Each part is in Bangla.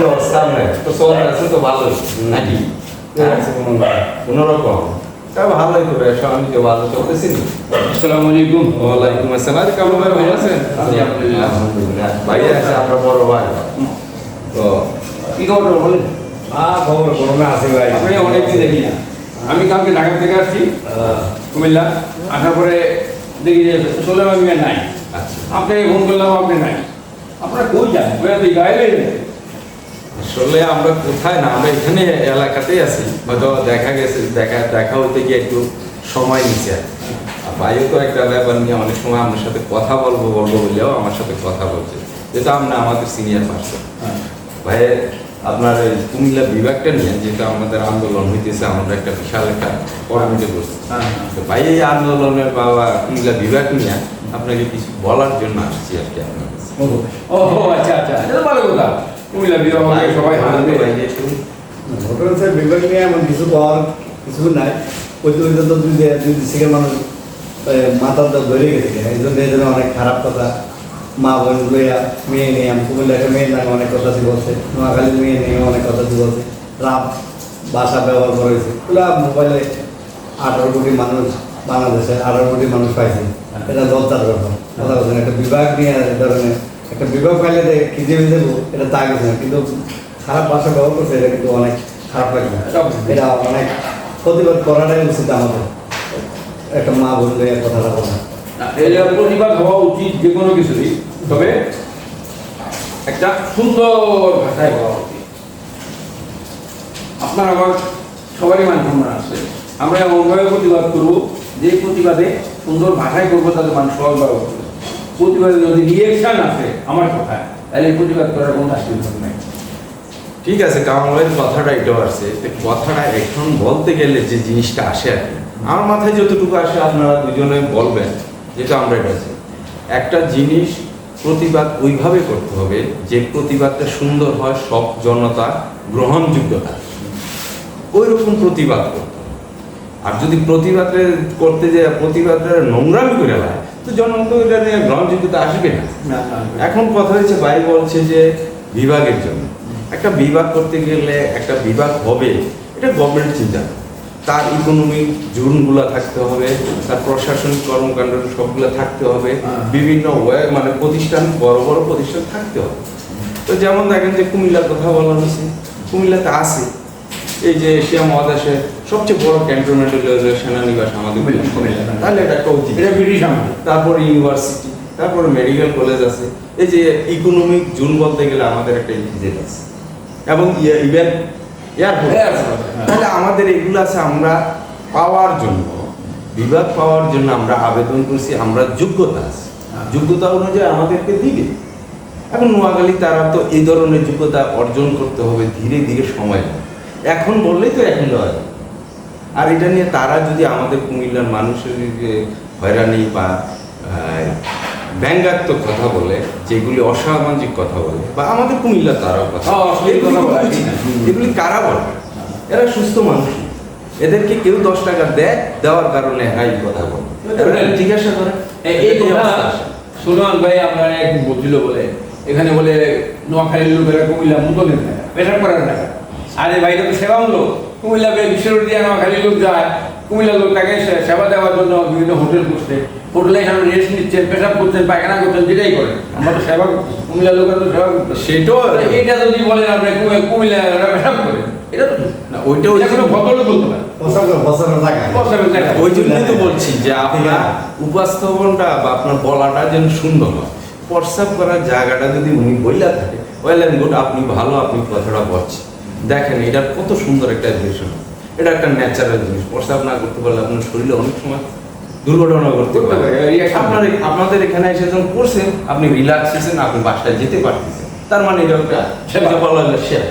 কি অবস্থা আপনার? তো শহরে আছে তো ভালোই নাকি? কোনো রকম তা ভালোই করে আমি তো ভালো চলতেছি না। আসসালামু আলাইকুম। ওয়ালাইকুম আসসালাম। কামরুল ভাই ভালো আছেন? আলহামদুলিল্লাহ। ভাই আছে আপনার বড় ভাই। তো কি খবর বলেন? খবর করোনা আছে ভাই। আপনি অনেকদিন দেখি না। আমি কালকে ঢাকা থেকে আসছি কুমিল্লা, আসার পরে দেখি যে সোলেমান মিয়া নাই। আচ্ছা, আপনাকে ফোন করলাম, আপনি নাই। আপনারা কই যান? গায়ে আসলে আমরা কোথায় না, আমরা এখানে এলাকাতেই আছি। হয়তো দেখা গেছে দেখা হতে গিয়ে একটু সময় নিচ্ছে। আর ভাইও তো একটা ব্যাপার নিয়ে অনেক সময় আপনার সাথে কথা বলবো বললেও আমার সাথে কথা বলছে, যেহেতু আপনি আমাদের সিনিয়র পার্সন। ভাই আপনার এই কুমিল্লা বিভাগটা নিয়ে যেহেতু আমাদের আন্দোলন হইতেছে, আমরা একটা বিশাল একটা কমিটি করছি। তো ভাই এই আন্দোলনের বাবা কুমিল্লা বিভাগ নিয়ে আপনাকে কিছু বলার জন্য আসছি আর কি আপনার কাছে। ও আচ্ছা আচ্ছা, এটা তো ভালো কথা। কুমিল্লা বিভাগ সবাই হারাবে। ভাই একটু ঘটনা স্যার বিভাগ নিয়ে এমন কিছু পাওয়ার কিছু নাই। ওই তো দুই দিকে মানুষ মাথার তো ধরে গেছে, এই জন্য অনেক খারাপ কথা। মা বোন লইয়া মেয়ে নিয়ে আমি কুমিল্লা একটা মেয়ের নামে অনেক কথা বলছে, নোয়াখালীর মেয়ে নিয়ে অনেক কথা বলছে, রাম ভাষা ব্যবহার করেছে। ওগুলা মোবাইলে 18 কোটি মানুষ, বাংলাদেশে 18 কোটি মানুষ পাইছে। এটা লজ্জার ব্যাপার। কথা বলছেন একটা বিভাগ নিয়ে এই ধরনের একটা বিভাগ পাইলে কি যে দেবো এটা তা গেছে না, কিন্তু খারাপ ভাষা ব্যবহার করছে, এটা কিন্তু অনেক খারাপ লাগে। এটা অনেক প্রতিবাদ করাটাই উচিত আমাদের। একটা মা বললে কথাটা বলা এর প্রতিবাদ হওয়া উচিত যে কোনো কিছুরই, তবে একটা সুন্দর ভাষায় হওয়া উচিত। আপনার আমার সবারই মান সম্মান আছে, আমরা এমনভাবে প্রতিবাদ করবো যে প্রতিবাদে সুন্দর ভাষায় করবো, তাদের মান সহজভাবে করবো। প্রতিবাদে যদি রিয়েকশন আসে আমার কথায়, তাহলে প্রতিবাদ করার কোনো অসুবিধা নেই। ঠিক আছে, কামালের কথাটা এটাও আসছে। কথাটা এখন বলতে গেলে যে জিনিসটা আসে আর কি, আমার মাথায় যতটুকু আসে আপনারা দুজনে বলবেন, যেটা আমরা এটা একটা জিনিস প্রতিবাদ ওইভাবে করতে হবে যে প্রতিবাদটা সুন্দর হয়, সব জনতা গ্রহণযোগ্যতা, ওই রকম প্রতিবাদ করতে হবে। আর যদি প্রতিবাদে করতে যে প্রতিবাদটা নোংরামি করে নেয়, তো জনতা এটা নিয়ে গ্রহণযোগ্যতা আসবে না। এখন কথা হয়েছে ভাই বলছে যে বিভাগের জন্য একটা বিভাগ করতে গেলে একটা বিভাগ হবে, এটা গভর্নমেন্ট চিন্তা। তার ইকোনমিক জোনগুলো থাকতে হবে, তার প্রশাসনিক কর্মকাণ্ড সবগুলো থাকতে হবে, বিভিন্ন মানে প্রতিষ্ঠান, বড় বড় প্রতিষ্ঠান থাকতে হবে। তো যেমন দেখেন যে কুমিল্লার কথা বলা হয়েছে, কুমিল্লাতে আছে এই যে এশিয়া মহাদেশের সবচেয়ে বড় ক্যান্টনমেন্ট সেনানিবাস আমাদের কুমিল্লা, তাহলে এটা একটা উচিত। এটা ব্রিটিশ আমল। তারপরে ইউনিভার্সিটি, তারপরে মেডিকেল কলেজ আছে। এই যে ইকোনমিক জোন বলতে গেলে আমাদের একটা ইপিজেড আছে, এবং ইভেন এয়ারপোর্ট। তাহলে আমাদের এগুলো আছে, আমরা পাওয়ার জন্য, বিভাগ পাওয়ার জন্য আমরা আবেদন করছি, আমরা যোগ্যতা আছে, যোগ্যতা অনুযায়ী আমাদেরকে দিবে। এখন নোয়াখালী তারা তো এই ধরনের যোগ্যতা অর্জন করতে হবে, ধীরে ধীরে সময় লাগে। এখন বললেই তো এখন হয়। আর এটা নিয়ে তারা যদি আমাদের কুমিল্লার মানুষের হয়রানি বা ব্যঙ্গাত্মক কথা বলে, যেগুলি অসামাজিক কথা বলে, বা আমাদের কুমিল্লা তারাও কথা এগুলি কারা বলে? এরা সুস্থ মানুষ, এদেরকে কেউ 10 টাকা দেওয়ার কারণে এই কথা বলে। জিজ্ঞাসা করে এই কথা সুলেমান ভাই আপনারা একদিন বলছিল বলে, এখানে বলে নোয়াখালীর লোকেরা কুমিল্লা মুতনের টাকা, পেশাব করার টাকা। আরে ভাই, এটা তো সেবামূলক। কুমিল্লা বিশ্বরোডিয়া নোয়াখালীর লোক যায়, কুমিল্লার লোক তাকে সেবা দেওয়ার জন্য বিভিন্ন হোটেল করছে, হোটেলে এখানে রেস্ট নিচ্ছেন, পেশাব করছেন, পায়খানা করছেন, যেটাই করেন। আমরা তো সেবা কুমিল্লার লোকেরা তো সেবা করতে, সেটাও এটা যদি বলেন আপনি কুমিল্লা পেশাব করেন, এটা তো না, ওইটাও কোনো ভদ্রলোক বলতে পারে। ওই জন্যই তো বলছি যে আপনার উপস্থাপনটা বা আপনার বলাটা যেন সুন্দর হয়। প্রস্তাব করার জায়গাটা যদি উনি বইলা থাকে, ওয়েল এন্ড গুড, আপনি ভালো, আপনি কথাটা বলছেন। দেখেন এটা কত সুন্দর একটা রিলেশন, এটা একটা ন্যাচারাল জিনিস। প্রস্তাব না করতে পারলে আপনার শরীরে অনেক সময় দুর্ঘটনা করতে পারে। আপনাদের এখানে এসে যখন করছেন, আপনি রিল্যাক্স হয়েছেন, আপনি বাসায় যেতে পারতেছেন, তার মানে এটা একটা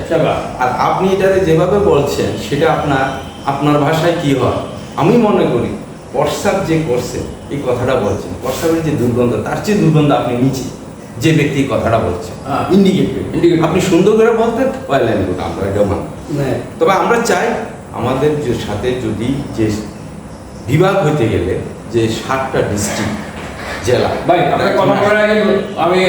সেবা। আর আপনি এটারে যেভাবে বলছেন সেটা আপনার ভাষায় কি হয়, আমি মনে করি প্রস্তাব যে করছেন, এই কথাটা বলছেন, প্রস্তাবের যে দুর্গন্ধ, তার চেয়ে দুর্গন্ধ আপনি নিচে যে ব্যক্তি কথাটা বলছেন ইন্ডিকেট আপনি সুন্দর করে বলতেন, আমরা এটা মানি। তবে আমরা চাই আমাদের যে সাথে যদি যে বিভাগ হইতে গেলে যে 7টা ডিস্ট্রিক্ট, জেলা। ভাই আপনার কথা বলার আগে আমি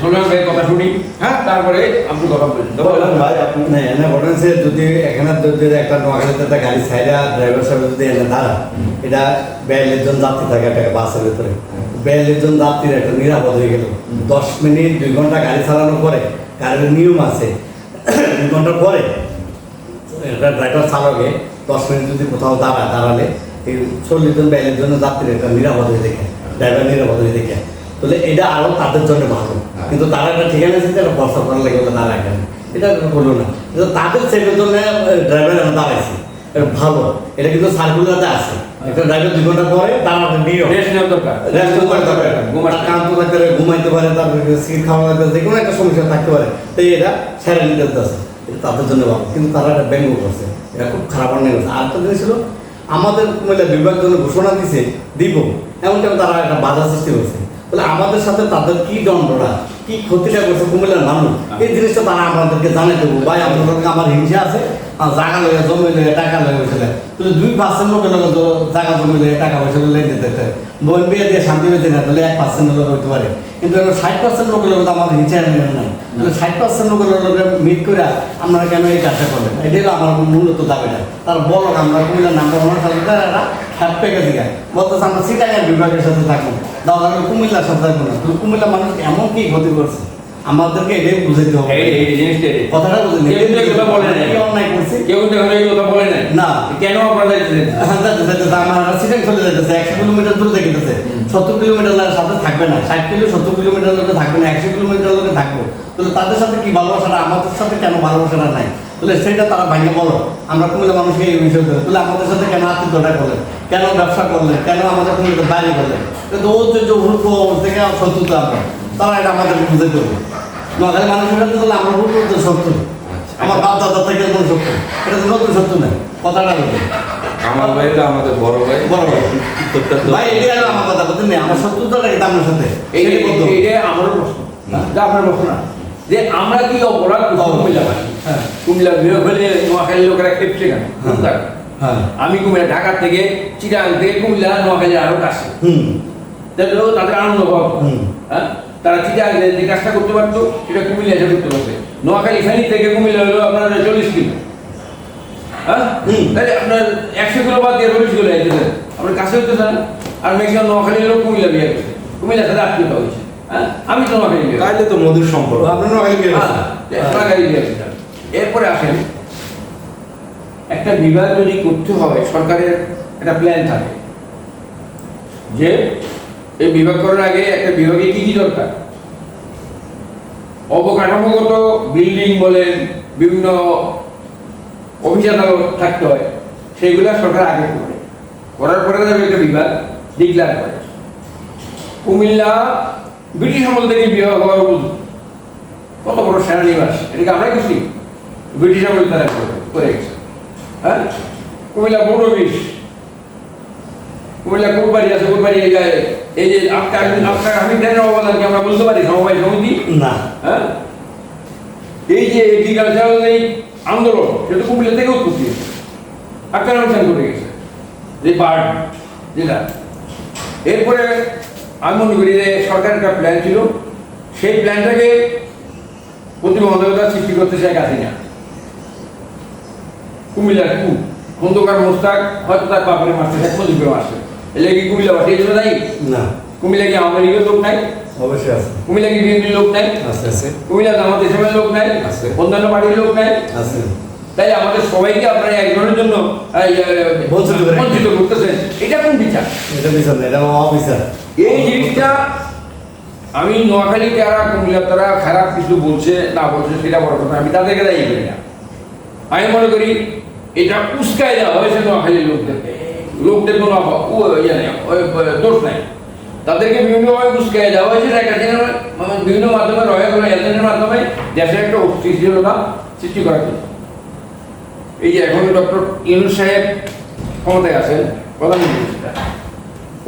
সোনার ভাইয়ের কথা শুনি, হ্যাঁ, তারপরে আপনি কথা বলবেন। বললাম ভাই আপনি এনে বলেন যে যদি এখানে যদি একটা নোয়াখালীতে একটা গাড়ি ছাইরা ড্রাইভার সাহেব যদি এনে দাঁড়া, এটা 42 জন যাত্রী থাকে একটা বাসের ভিতরে, 42 জন যাত্রীর একটা নিরাপদ হয়ে গেল। 10 মিনিট 2 ঘন্টা গাড়ি চালানোর পরে গাড়ির নিয়ম আছে 2 ঘন্টা পরে একটা ড্রাইভার চালকে 10 মিনিট যদি কোথাও দাঁড়ালে এই 40 জন 42 জন যাত্রীর একটা নিরাপদ হয়ে দেখে, ড্রাইভার নিরাপদ হয়ে দেখে, তাহলে এটা আরো তাদের জন্য ভালো। কিন্তু তারা একটা ঠিকানা আছে একটা বর্ষা করার লাগে বলে তারা এখানে এটা বললো না, কিন্তু তাদের সেটার জন্য ড্রাইভার দাঁড়াইছে, এটা ভালো। এটা কিন্তু সার্কুলারতে আছে, একটা ড্রাইভার 2 ঘন্টা পরে তার নিয়ম রেস্ট নেওয়ার দরকার, রেস্ট করার দরকার, ক্লান্ত থাকতে পারে, ঘুমাইতে পারে, তার সিট খাওয়া লাগতে যে কোনো একটা সমস্যা থাকতে পারে, তো এটা সেরে নিতে আছে, এটা তাদের জন্য ভালো। কিন্তু তারা এটা ব্যঙ্গ করছে, এটা খুব খারাপ অন্যায় করছে। আর একটা জিনিস ছিল আমাদের কুমিল্লা বিভাগ জন্য ঘোষণা দিছে দিব, এমন টাইম তারা একটা বাধা সৃষ্টি করছে। তাহলে আমাদের সাথে তাদের কি দ্বন্দ্বটা, কি ক্ষতিটা করছে কুমিল্লার মানুষ, এই জিনিসটা তারা আমাদেরকে জানাই দেবো। ভাই আপনাদের আমার হিংসা আছে, জায়গা লয়ে জমি লয়ে টাকা লয়ে বসে, তাহলে 2% লোকের লোক জায়গা জমি লয়ে টাকা পয়সা লয়ে দিতে বোন বিয়ে দিয়ে শান্তি পেতে না, তাহলে 1% লোক হইতে পারে। কিন্তু 60% লোকের লোক আমার হিংসা নাই, তাহলে 60% লোকের লোকের মিট করে আপনারা কেন এই কাজটা করবেন? এটাই হলো আমার মূলত দাবিটা। তার বলো আমরা কুমিল্লার নামটা ওনার সাথে একটা হ্যাপে গেছে গায়ে বলতেছে আমরা সিটাঙ্গার বিভাগের সাথে থাকবো, দাও আমি কুমিল্লার সাথে থাকবো না। কিন্তু কুমিল্লা মানুষ এমন কি ক্ষতি করছে আমাদেরকে এটাই বুঝাইতে হবে। এই জিনিসটা কথাটা বুঝেন, কেউ কিন্তু এই কথা বলে নাই, কি অন্যায় করছে কেউ কিন্তু এখন এই কথা বলে নাই না, কেন আপনারা যাইতেছেন? আমার সিটাং চলে যাইতেছে 100 কিলোমিটার দূরে দেখতেছে, 70 কিলোমিটার সাথে থাকবে না, 60 কিলো 70 কিলোমিটার লোকে থাকবে না, 100 কিলোমিটার লোকে থাকবো। তাহলে তাদের সাথে কি ভালোবাসাটা, আমাদের সাথে কেন ভালোবাসাটা নাই? তাহলে সেটা তারা ভাঙে বলো, আমরা কুমিল্লা মানুষকে এই বিষয় দেবো। তাহলে আমাদের সাথে কেন আত্মীয়তা করলেন, কেন ব্যবসা করলেন, কেন আমাদের কুমিল্লা বাইরে করলেন? কিন্তু ও যে হুড় থেকে শত্রুতা আমরা, তারা এটা আমাদেরকে বুঝে দেবো। নোয়াখালী মানুষের কাছে তাহলে আমরা হুড় করতে শত্রু, আমার বাপ দাদা থেকে কোনো শত্রু, এটা তো নতুন শত্রু নেই। কথাটা বলবে আমার ভাই তো আমাদের বড় ভাই, বড় ভাই তোরটা তো ভাই, এটাই হলো আমার কথা বলতে নেই, আমার শত্রুতাটা কিন্তু আপনার সাথে এইটা আমারও প্রশ্ন, যা আপনার প্রশ্ন না, যে আমরা কি অপরাধ করছি কুমিল্লাবাসী? হ্যাঁ। কুমিল্লা বিভাগ হলে নোয়াখালী লোকেরা খেপছে কেন? হ্যাঁ আমি কুমিল্লা ঢাকার থেকে চিটাগাং থেকে কুমিল্লা নোয়াখালী আরো কাছে, তাদের আনন্দ হওয়া, হ্যাঁ, তারা চিটাগাং যে কাজটা করতে পারতো সেটা কুমিল্লা এসে করতে পারছে। নোয়াখালী ফেনী থেকে কুমিল্লা হলো আপনার 40 কিলো, হ্যাঁ, তাহলে আপনার 100 কিলো বাদ দিয়ে 40 কিলো যাইতেছেন, আপনার কাছে হইতে চান। আর ম্যাক্সিমাম নোয়াখালী লোক কুমিল্লা বিয়ে করছে, কুমিল্লার সাথে আত্মীয়তা হয়েছে, হ্যাঁ, আমি তো নোয়াখালী বিয়ে তাইলে তো মধুর সম্পর্ক। আপনার নোয়াখালী বিয়ে করছেন? নোয়াখালী বিয়ে করছে। এরপরে আসেন, একটা বিভাগ যদি করতে হয় সরকারের একটা প্ল্যান থাকে যে এই বিভাগ করার আগে একটা বিভাগে কি কি দরকার, অবকাঠামোগত বিল্ডিং বলেন, বিভিন্ন অফিস আদালত থাকতে হয়, সেইগুলা সরকার আগে করে, করার পরে যাবে একটা বিভাগ ডিক্লেয়ার করে। কুমিল্লা ব্রিটিশ আমল থেকে বিভাগ হওয়ার কত বড় সেনানিবাস, এটাকে আমরা কিছু ব্রিটিশ আমল তারা করে গেছে, হ্যাঁ। কুমিল্লা বড় অফিস, কুমিল্লা কোরবাড়ি আছে, কোরবাড়ি এই যে আপনার আমি ট্রেনের অবদানকে আমরা বলতে পারি সমবায় সমিতি না, হ্যাঁ। এই যে এগ্রিকালচারাল এই আন্দোলন সেটা কুমিল্লা থেকে উৎপত্তি হয়েছে, আপনার অনুষ্ঠান করে গেছে যে পার্ট যেটা। এরপরে আমি মনে করি যে সরকারের একটা প্ল্যান ছিল, সেই প্ল্যানটাকে প্রতিবন্ধকতা সৃষ্টি করতে চায় হাসিনা। কুমিল্লার খন্দকার মোস্তাক হয়তো তার বাপরে মারছে, শেখ মুজিবকে মারছে, এলে কি কুমিল্লাবাসী এই জন্য নাই? না, কুমিল্লা কি আওয়ামী লীগের লোক নাই? অবশ্যই আছে, কুমিল্লা কি বিএনপির লোক নাই? আছে কুমিল্লা জামাত ইসলামের লোক নাই? আছে। অন্যান্য পার্টির লোক নাই? আছে। তাই আমাদের সবাইকে আপনারা একজনের জন্য বঞ্চিত করতেছেন, এটা কোন বিচার? এটা বিচার না, এটা অফিসার। এই জিনিসটা আমি নোয়াখালী যারা কুমিল্লা তারা খারাপ কিছু বলছে না বলছে সেটা বড় কথা, আমি তাদেরকে দায়ী করি না। আমি মনে করি এটা উস্কায় দেওয়া হয়েছে নোয়াখালীর লোকদের কোনো ইয়ে নেই, দোষ নাই, তাদেরকে বিভিন্নভাবে উস্কায় দেওয়া হয়েছে, বিভিন্ন মাধ্যমে রয়ের মাধ্যমে দেশের একটা অস্থিতিশীলতা সৃষ্টি করার জন্য। এই যে এখন ডক্টর ইউনূস সাহেব ক্ষমতায় আছেন প্রধানমন্ত্রী,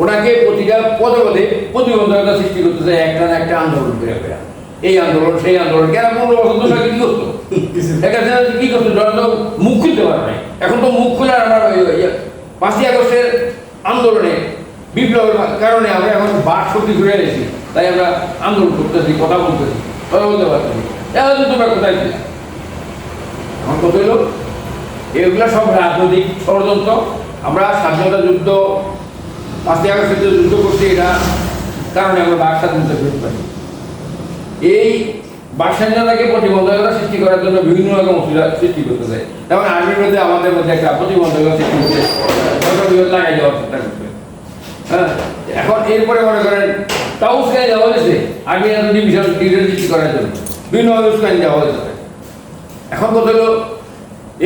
ওনাকে প্রতিটা পদে পদে প্রতিবন্ধকতা সৃষ্টি করতেছে, একটা না একটা আন্দোলন করে করে, এই আন্দোলন সেই আন্দোলন। কেন 15 বছর ধরে কি করতো, কি করতো, তো মুখ খুলতে পারে নাই। এখন তো মুখ খুলে আমার 5ই আগস্টের আন্দোলনে বিপ্লবের কারণে আমরা এখন বাক শক্তি ঘুরে এসেছি, তাই আমরা আন্দোলন করতেছি, কথা বলতেছি, কথা বলতে পারতেছি। এখন তো তোমরা কোথায় ছিল? এখন কত হলো? এগুলো সব রাজনৈতিক ষড়যন্ত্র। আমরা স্বাধীনতা যুদ্ধ, 5ই আগস্টে যুদ্ধ করছি, এটা কারণে আমরা বাক স্বাধীনতা ফেরত পাই। এই বাক স্বাধীনতাকে প্রতিবন্ধকতা সৃষ্টি করার জন্য বিভিন্ন রকম অসুবিধা সৃষ্টি করতে চাই। যেমন আর্মির মধ্যে আমাদের মধ্যে একটা প্রতিবন্ধকতা সৃষ্টি করতে লাগাই যাওয়ার চেষ্টা করতে। হ্যাঁ, এখন এরপরে মনে করেন তাও উস্কানি দেওয়া হয়েছে আর্মি ডিভিশন সৃষ্টি করার জন্য, বিভিন্নভাবে উস্কানি দেওয়া হয়েছে। এখন কত হলো,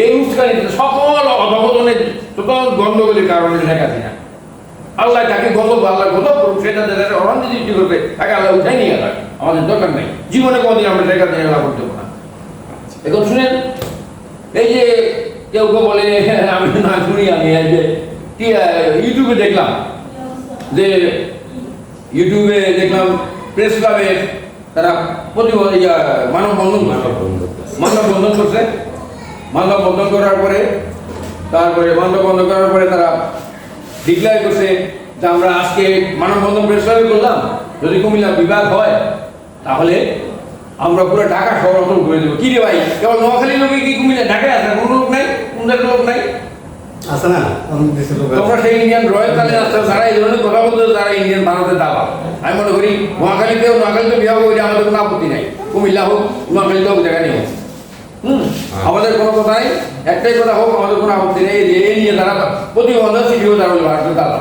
এই উস্কানি সকল অধপতনের সকল গণ্ডগোলের কারণে লেখা দিনা আল্লাহ তাকে গজব, আল্লাহ গজব করুক, সেটা যাতে অশান্তি সৃষ্টি করবে তাকে আল্লাহ উঠাই নিয়ে গেল। আমাদের দরকার নেই, জীবনে কোনোদিন আমরা লেখা দিয়ে লাভ করতে পারবো না। এখন শুনেন, এই যে কেউ কেউ বলে, আমি না শুনি, আমি এই যে ইউটিউবে দেখলাম যে প্রেস ক্লাবে তারা মানববন্ধন করছে। মানববন্ধন করার পরে তারা ডিক্লেয়ার করছে যে আমরা আজকে মানববন্ধন প্রেস ক্লাবে করলাম, যদি কুমিল্লা বিভাগ হয় তাহলে আমরা পুরো ঢাকা শহর অঞ্চল ঘুরে দেবো। কি রে ভাই, কেবল নোয়াখালী লোকে কি কুমিল্লা ঢাকায় আছে? কোনো লোক নাই, কোন লোক নাই আছে না? অনেক দেশের লোক আছে। তোমরা সেই ইন্ডিয়ান রয়্যাল কালে আসতে যারা এই ধরনের কথা বলতে, যারা ইন্ডিয়ান ভারতের দাবা, আমি মনে করি নোয়াখালীতে বিভাগ হইলে আমাদের কোনো আপত্তি নাই, কুমিল্লা হোক, নোয়াখালীতে হোক, জায়গা নেই। আমাদের কোনো কথা নাই, একটাই কথা হোক, আমাদের কোনো আপত্তি নেই। এই নিয়ে তারা প্রতিবন্ধক সৃষ্টি হবে, তারা হলো ভারতের দাবা।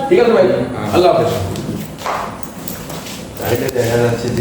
ঠিক আছে ভাই, আল্লাহ হাফেজ। দেখা যাচ্ছে যে